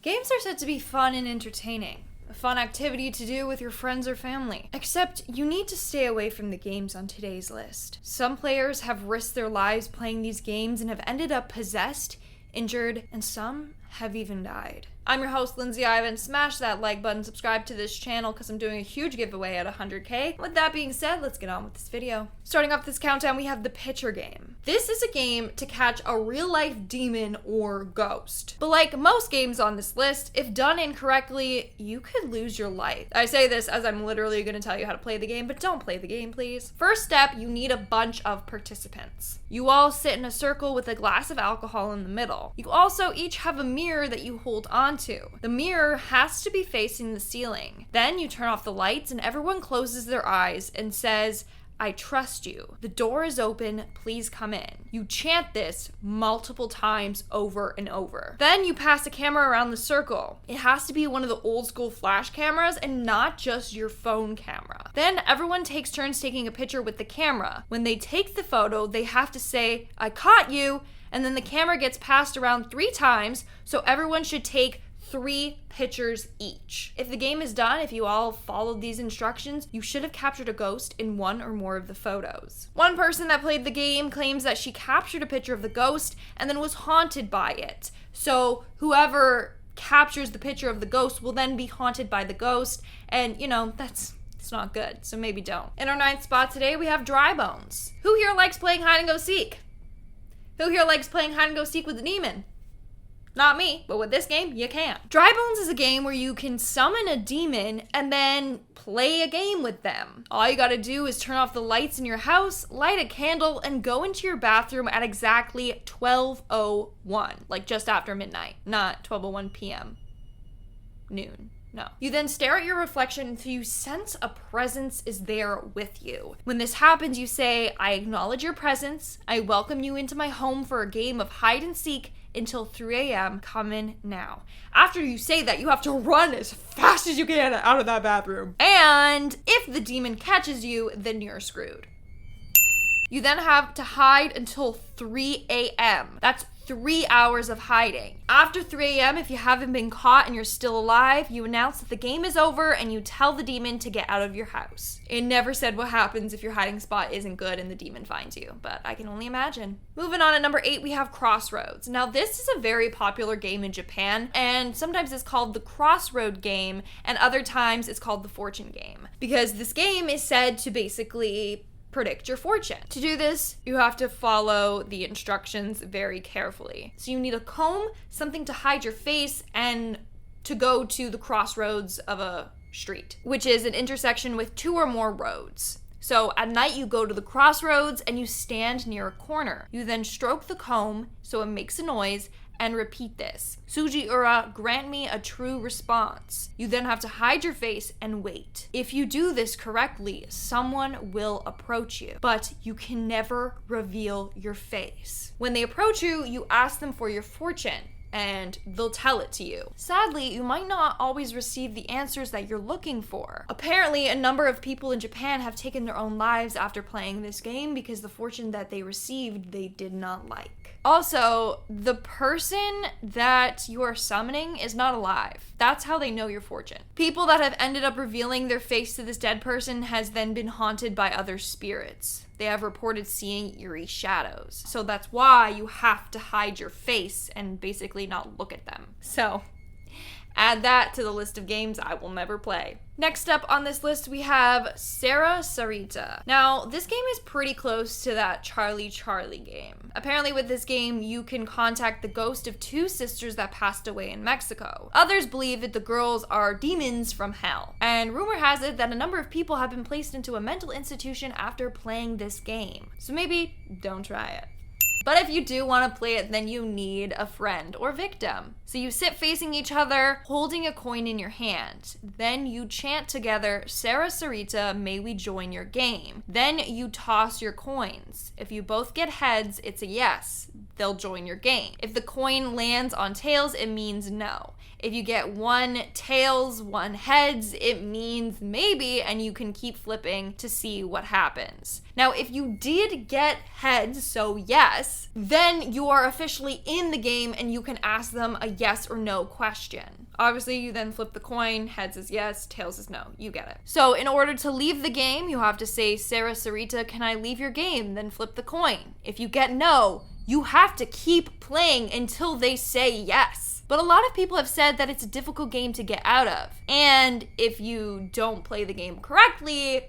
Games are said to be fun and entertaining. A fun activity to do with your friends or family. Except you need to stay away from the games on today's list. Some players have risked their lives playing these games and have ended up possessed, injured, and some have even died. I'm your host, Lindsay Ivan. Smash that like button, subscribe to this channel because I'm doing a huge giveaway at 100K. With that being said, let's get on with this video. Starting off this countdown, we have the Picture Game. This is a game to catch a real-life demon or ghost. But like most games on this list, if done incorrectly, you could lose your life. I say this as I'm literally going to tell you how to play the game, but don't play the game, please. First step, you need a bunch of participants. You all sit in a circle with a glass of alcohol in the middle. You also each have a mirror that you hold onto. The mirror has to be facing the ceiling. Then you turn off the lights and everyone closes their eyes and says, "I trust you. The door is open. Please come in." You chant this multiple times over and over. Then you pass a camera around the circle. It has to be one of the old school flash cameras and not just your phone camera. Then everyone takes turns taking a picture with the camera. When they take the photo, they have to say, "I caught you," and then the camera gets passed around 3 times, so everyone should take 3 pictures each. If the game is done, if you all followed these instructions, you should have captured a ghost in 1 or more of the photos. One person that played the game claims that she captured a picture of the ghost and then was haunted by it. So whoever captures the picture of the ghost will then be haunted by the ghost, and it's not good, so maybe don't. In our 9th spot today, we have Dry Bones. Who here likes playing hide and go seek? Who here likes playing hide and go seek with a demon? Not me, but with this game, you can. Dry Bones is a game where you can summon a demon and then play a game with them. All you gotta do is turn off the lights in your house, light a candle, and go into your bathroom at exactly 12:01, like just after midnight, not 12:01 p.m. noon. No. You then stare at your reflection until you sense a presence is there with you. When this happens, you say, "I acknowledge your presence. I welcome you into my home for a game of hide and seek until 3 a.m. Come in now." After you say that, you have to run as fast as you can out of that bathroom. And if the demon catches you, then you're screwed. You then have to hide until 3 a.m. That's 3 hours of hiding. After 3 a.m., if you haven't been caught and you're still alive, you announce that the game is over and you tell the demon to get out of your house. It never said what happens if your hiding spot isn't good and the demon finds you, but I can only imagine. Moving on at number 8, we have Crossroads. Now, this is a very popular game in Japan, and sometimes it's called the Crossroad game, and other times it's called the Fortune game, because this game is said to basically predict your fortune. To do this, you have to follow the instructions very carefully. So you need a comb, something to hide your face, and to go to the crossroads of a street, which is an intersection with 2 or more roads. So at night you go to the crossroads and you stand near a corner. You then stroke the comb so it makes a noise and repeat this. "Suji ura, grant me a true response." You then have to hide your face and wait. If you do this correctly, someone will approach you, but you can never reveal your face. When they approach you, you ask them for your fortune, and they'll tell it to you. Sadly, you might not always receive the answers that you're looking for. Apparently, a number of people in Japan have taken their own lives after playing this game because the fortune that they received they did not like. Also, the person that you are summoning is not alive. That's how they know your fortune. People that have ended up revealing their face to this dead person has then been haunted by other spirits. They have reported seeing eerie shadows. So that's why you have to hide your face and basically not look at them. So add that to the list of games I will never play. Next up on this list, we have Sara Sarita. Now, this game is pretty close to that Charlie game. Apparently with this game, you can contact the ghost of 2 sisters that passed away in Mexico. Others believe that the girls are demons from hell. And rumor has it that a number of people have been placed into a mental institution after playing this game. So maybe don't try it. But if you do want to play it, then you need a friend or victim. So you sit facing each other, holding a coin in your hand. Then you chant together, "Sara Sarita, may we join your game." Then you toss your coins. If you both get heads, it's a yes. they'll join your game. If the coin lands on tails, it means no. If you get 1 tails, 1 heads, it means maybe, and you can keep flipping to see what happens. Now, if you did get heads, so yes, then you are officially in the game and you can ask them a yes or no question. Obviously, you then flip the coin, heads is yes, tails is no, you get it. So in order to leave the game, you have to say, Sara Sarita, can I leave your game? Then flip the coin. If you get no, you have to keep playing until they say yes. But a lot of people have said that it's a difficult game to get out of. And if you don't play the game correctly,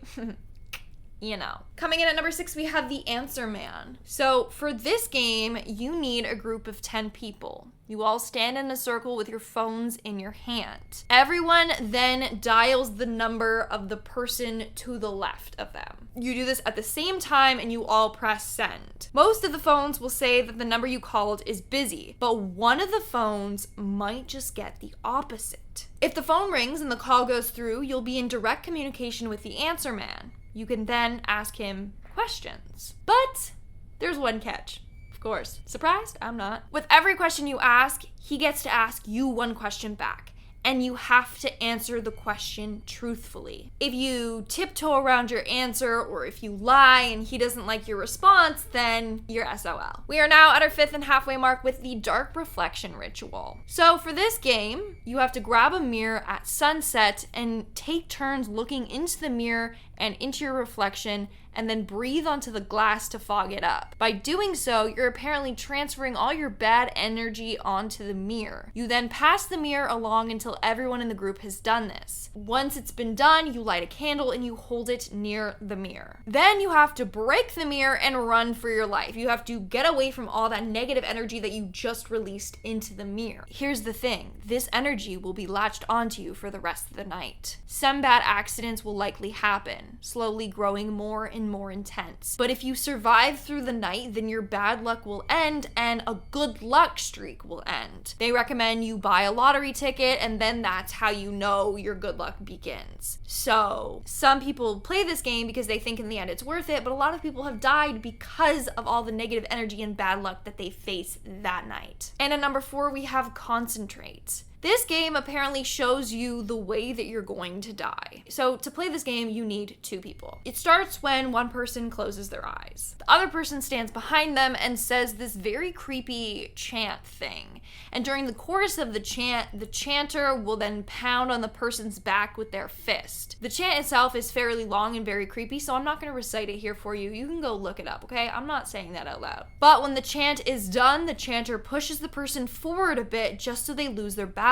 you know. Coming in at number 6, we have the Answer Man. So for this game, you need a group of 10 people. You all stand in a circle with your phones in your hand. Everyone then dials the number of the person to the left of them. You do this at the same time and you all press send. Most of the phones will say that the number you called is busy, but one of the phones might just get the opposite. If the phone rings and the call goes through, you'll be in direct communication with the Answer Man. You can then ask him questions. But there's one catch. Of course. Surprised? I'm not. With every question you ask, he gets to ask you one question back. And you have to answer the question truthfully. If you tiptoe around your answer, or if you lie and he doesn't like your response, then you're SOL. We are now at our 5th and halfway mark with the Dark Reflection Ritual. So for this game, you have to grab a mirror at sunset and take turns looking into the mirror and into your reflection, and then breathe onto the glass to fog it up. By doing so, you're apparently transferring all your bad energy onto the mirror. You then pass the mirror along until everyone in the group has done this. Once it's been done, you light a candle and you hold it near the mirror. Then you have to break the mirror and run for your life. You have to get away from all that negative energy that you just released into the mirror. Here's the thing, this energy will be latched onto you for the rest of the night. Some bad accidents will likely happen, slowly growing more and more intense. But if you survive through the night, then your bad luck will end and a good luck streak will end. They recommend you buy a lottery ticket and then that's how you know your good luck begins. So some people play this game because they think in the end it's worth it, but a lot of people have died because of all the negative energy and bad luck that they face that night. And at number 4, we have Concentrate. This game apparently shows you the way that you're going to die. So to play this game, you need 2 people. It starts when one person closes their eyes. The other person stands behind them and says this very creepy chant thing. And during the chorus of the chant, the chanter will then pound on the person's back with their fist. The chant itself is fairly long and very creepy, so I'm not going to recite it here for you. You can go look it up, okay? I'm not saying that out loud. But when the chant is done, the chanter pushes the person forward a bit just so they lose their balance.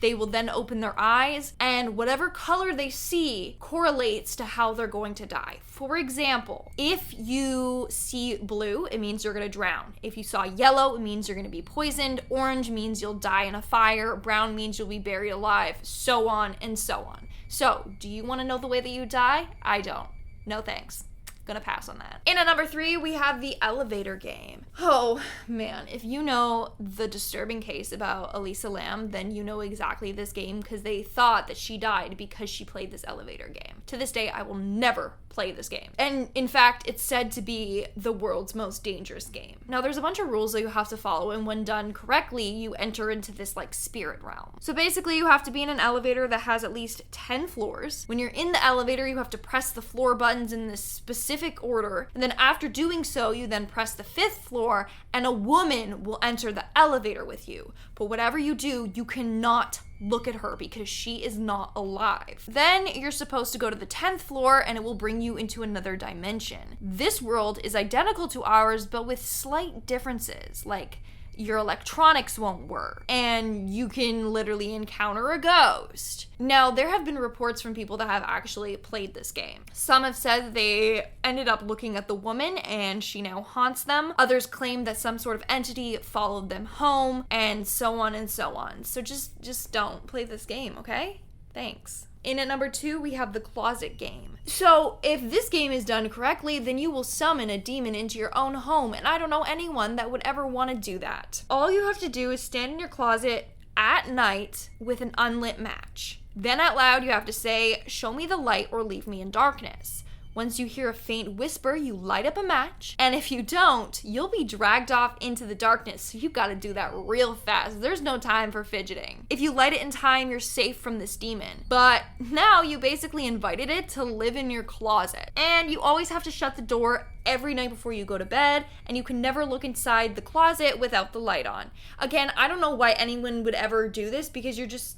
They will then open their eyes, and whatever color they see correlates to how they're going to die. For example, if you see blue, it means you're going to drown. If you saw yellow, it means you're going to be poisoned. Orange means you'll die in a fire. Brown means you'll be buried alive. So on and so on. So, do you want to know the way that you die? I don't. No thanks. Gonna pass on that. In at number 3, we have the elevator game. Oh man, if you know the disturbing case about Elisa Lam, then you know exactly this game because they thought that she died because she played this elevator game. To this day, I will never play this game. And in fact, it's said to be the world's most dangerous game. Now, there's a bunch of rules that you have to follow, and when done correctly, you enter into this like spirit realm. So basically, you have to be in an elevator that has at least 10 floors. When you're in the elevator, you have to press the floor buttons in this specific order, and then after doing so, you then press the 5th floor, and a woman will enter the elevator with you. But whatever you do, you cannot look at her because she is not alive. Then you're supposed to go to the 10th floor and it will bring you into another dimension. This world is identical to ours, but with slight differences, like your electronics won't work, and you can literally encounter a ghost. Now, there have been reports from people that have actually played this game. Some have said that they ended up looking at the woman and she now haunts them. Others claim that some sort of entity followed them home, and so on and so on. So just don't play this game, okay? Thanks. In at number 2, we have the closet game. So if this game is done correctly, then you will summon a demon into your own home, and I don't know anyone that would ever want to do that. All you have to do is stand in your closet at night with an unlit match. Then out loud you have to say, "Show me the light or leave me in darkness." Once you hear a faint whisper, you light up a match, and if you don't, you'll be dragged off into the darkness, so you gotta do that real fast. There's no time for fidgeting. If you light it in time, you're safe from this demon. But now you basically invited it to live in your closet. And you always have to shut the door every night before you go to bed, and you can never look inside the closet without the light on. Again, I don't know why anyone would ever do this, because you're just,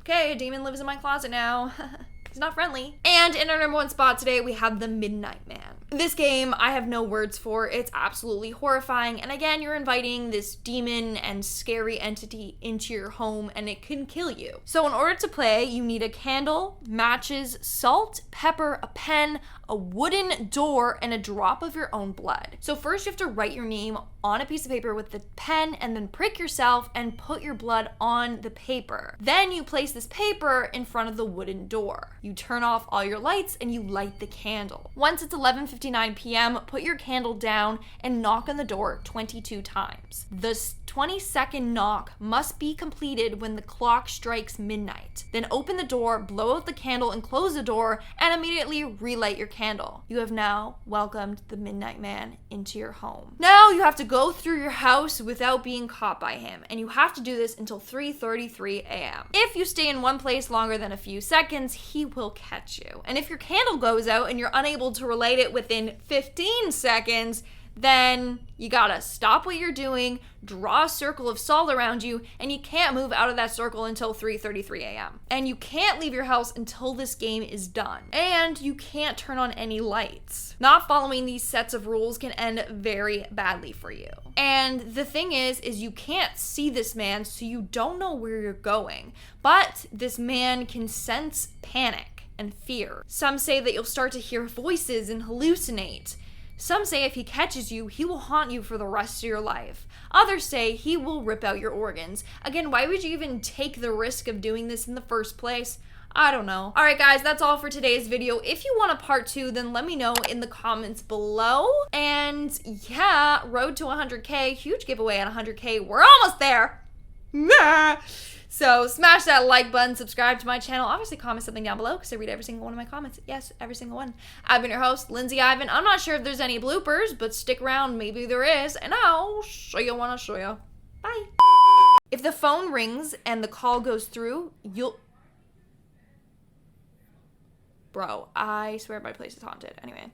okay, a demon lives in my closet now. It's not friendly. And in our number 1 spot today, we have the Midnight Man. This game, I have no words for. It's absolutely horrifying. And again, you're inviting this demon and scary entity into your home, and it can kill you. So in order to play, you need a candle, matches, salt, pepper, a pen, a wooden door, and a drop of your own blood. So first you have to write your name on a piece of paper with the pen, and then prick yourself and put your blood on the paper. Then you place this paper in front of the wooden door. You turn off all your lights and you light the candle. Once it's 11:59 p.m., put your candle down and knock on the door 22 times. The 20-second knock must be completed when the clock strikes midnight. Then open the door, blow out the candle and close the door, and immediately relight your candle. You have now welcomed the Midnight Man into your home. Now you have to go through your house without being caught by him, and you have to do this until 3:33 a.m. If you stay in one place longer than a few seconds, he will catch you. And if your candle goes out and you're unable to relight it within 15 seconds, then you gotta stop what you're doing, draw a circle of salt around you, and you can't move out of that circle until 3:33 a.m. And you can't leave your house until this game is done. And you can't turn on any lights. Not following these sets of rules can end very badly for you. And the thing is you can't see this man, so you don't know where you're going. But this man can sense panic and fear. Some say that you'll start to hear voices and hallucinate. Some say if he catches you, he will haunt you for the rest of your life. Others say he will rip out your organs. Again, why would you even take the risk of doing this in the first place? I don't know. Alright guys, that's all for today's video. If you want a part 2, then let me know in the comments below. And yeah, road to 100K, huge giveaway at 100K. We're almost there. Nah. So smash that like button, subscribe to my channel, obviously comment something down below because I read every single one of my comments. Yes, every single one. I've been your host, Lindsay Ivan. I'm not sure if there's any bloopers, but stick around, maybe there is, and I'll show you when I show you. Bye. If the phone rings and the call goes through, you'll... Bro, I swear my place is haunted. Anyway.